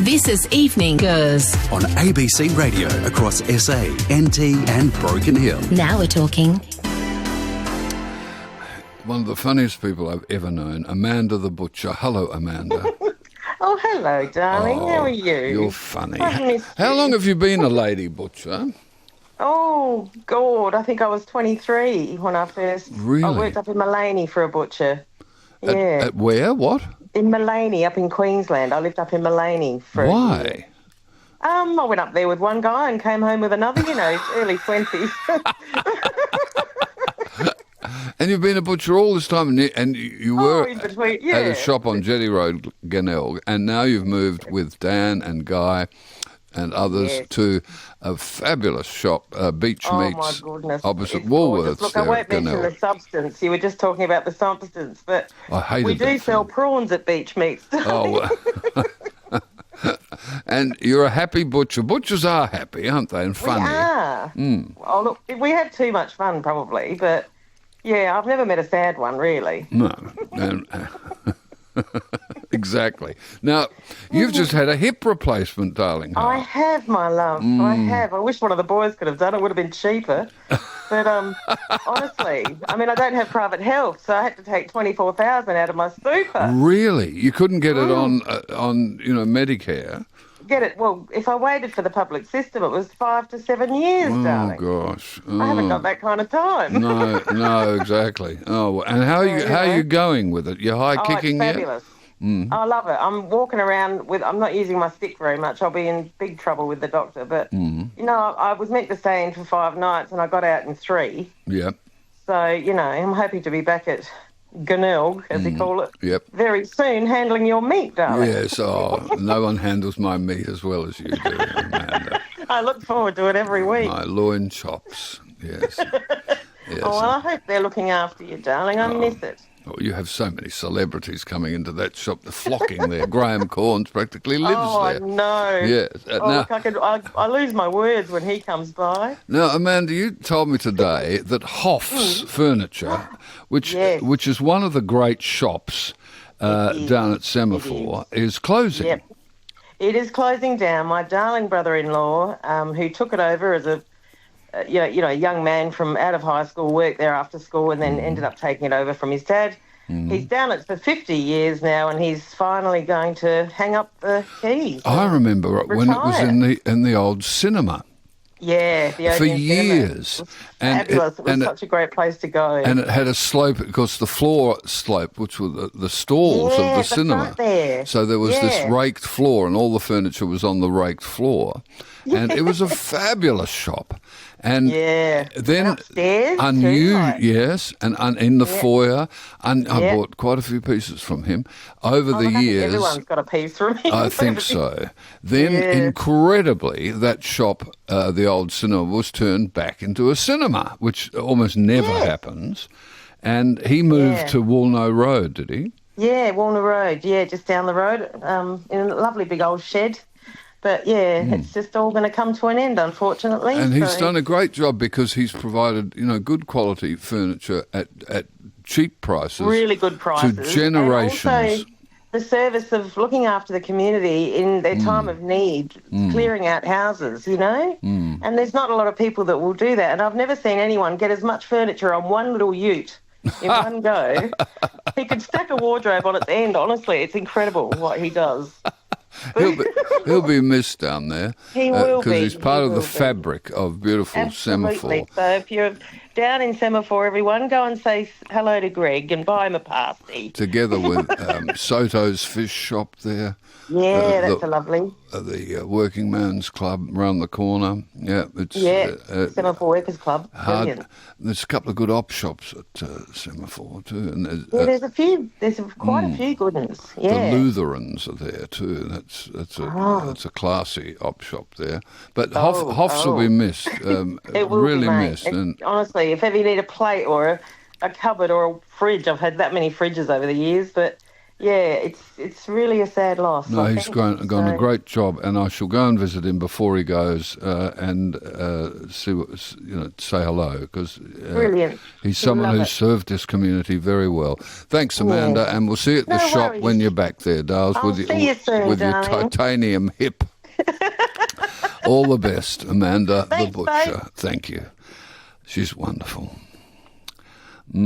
This is Evening Goers on ABC Radio across SA, NT and Broken Hill. Now we're talking. One of the funniest people I've ever known, Amanda the Butcher. Hello, Amanda. Oh, hello, darling. How are you? You're funny. I've missed How you. long have you been a lady butcher? Oh, God. I think I was 23 when I first... Really? I worked up in Mullaney for a butcher. At, Yeah. at where? What? In Mullaney, up in Queensland. I lived up in Mullaney for a year. Why? I went up there with one guy and came home with another, early 20s. And you've been a butcher all this time, and you were in between, at a yeah. shop on Jetty Road, Glenelg, and now you've moved with Dan and Guy and others Yes. to a fabulous shop, Beach Oh, my Meats, goodness. opposite It's Woolworths. gorgeous. Look, I there won't at mention Glenelg. the substance. You were just talking about the substance, but I hated we do that sell thing. prawns at Beach Meats. Oh, and you're a happy butcher. Butchers are happy, aren't they? And funny. We are. Oh, look, we have too much fun, probably, but yeah, I've never met a sad one, really. No. And, exactly. Now, you've just had a hip replacement, darling. I have, my love. I have. I wish one of the boys could have done it. It would have been cheaper. But honestly, I don't have private health, so I had to take $24,000 out of my super. Really? You couldn't get it on Medicare? Get it? Well, if I waited for the public system, it was 5 to 7 years, darling. Oh, gosh. I haven't got that kind of time. No, exactly. Oh, and how are you going with it? You're high kicking it's yet? fabulous. I love it. I'm walking around I'm not using my stick very much. I'll be in big trouble with the doctor. But, I was meant to stay in for 5 nights and I got out in 3. Yep. So, I'm happy to be back at Glenelg, as they call it, Yep. very soon, handling your meat, darling. Yes. Oh, no one handles my meat as well as you do, Amanda. I look forward to it every week. My loin chops. Yes. Yes. Oh, well, I hope they're looking after you, darling. I miss it. Oh, you have so many celebrities coming into that shop. They're flocking there. Graham Corns practically lives Oh, there. I know. Yes. Oh, look, I lose my words when he comes by. Now, Amanda, you told me today that Hoffs Furniture, which is one of the great shops down at Semaphore, is closing. Yep. It is closing down. My darling brother-in-law, who took it over as a young man from out of high school, worked there after school and then ended up taking it over from his dad. He's down it for 50 years now and he's finally going to hang up the keys. I remember it when it was in the old cinema. Yeah, the For Odeon Cinema. years. It was fabulous. It was such a great place to go. And it had a slope, because the floor slope, which were the stalls of the cinema. Front there. So there was this Yeah. raked floor, and all the furniture was on the raked floor. And it was a fabulous shop. And Yeah. then And upstairs yes, and in the foyer. And I Yeah. bought quite a few pieces from him over the I think years. everyone's got a piece from him. I think so. Then, incredibly, that shop, the old cinema, was turned back into a cinema, which almost never happens. And he moved to Woolno Road, did he? Yeah, Walner Road. Yeah, just down the road, in a lovely big old shed. But it's just all going to come to an end, unfortunately. And he's done a great job because he's provided, good quality furniture at cheap prices. really good prices. To generations. And also the service of looking after the community in their time of need, clearing out houses, And there's not a lot of people that will do that. And I've never seen anyone get as much furniture on one little ute in one go. He could stack a wardrobe on its end. Honestly, it's incredible what he does. He'll be missed down there. He will be. Because he's part He of the will be. fabric of beautiful Semaphore. Absolutely. So if you're down in Semaphore, everyone, go and say hello to Greg and buy him a pasty. Together with Soto's Fish Shop there. Yeah, that's the- a lovely. The Working Man's Club round the corner. Yeah, it's Semaphore Workers Club. hard. Brilliant. There's a couple of good op shops at Semaphore too, and There's a few. There's quite a few good ones. Yeah. the Lutherans are there too. That's a classy op shop there. But Hoffs will be missed. It will really be, mate. missed. And honestly, if ever you need a plate or a cupboard or a fridge, I've had that many fridges over the years, but it's really a sad loss. No, I he's think. gone a So, great job, and I shall go and visit him before he goes and see what, say hello, because brilliant. he's someone Love who's it. served this community very well. Thanks, Amanda, and we'll see you at the No shop worries. when you're back there, Dales, I'll see you soon, with your darling. titanium hip. All the best, Amanda Thanks, the butcher. babe. Thank you. She's wonderful.